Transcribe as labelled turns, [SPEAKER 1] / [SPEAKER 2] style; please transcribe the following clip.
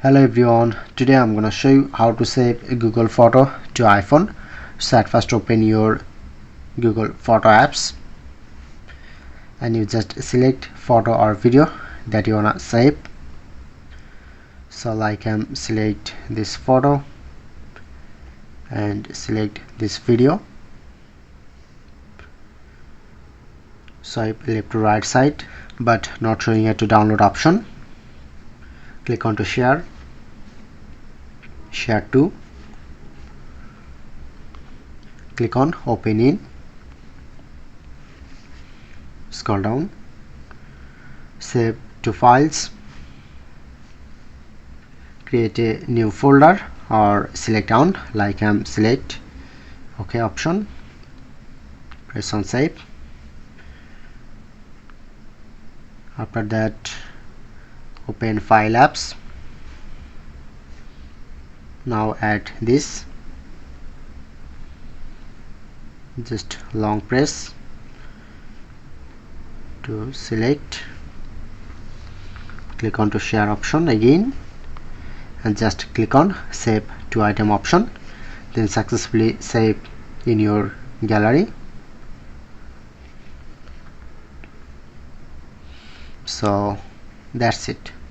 [SPEAKER 1] Hello everyone, today I'm gonna show you how to save a Google photo to iPhone. So at first open your Google photo apps and you just select photo or video that you wanna save. So like select this photo and select this video. Swipe left to right side but not showing it to download option. Click on to share to, click on open in, scroll down, save to files, create a new folder or select on like select OK option, press on save. After that open file apps. Now add this, just long press to select, click on to share option again and just click on save to item option, then successfully save in your gallery. So that's it.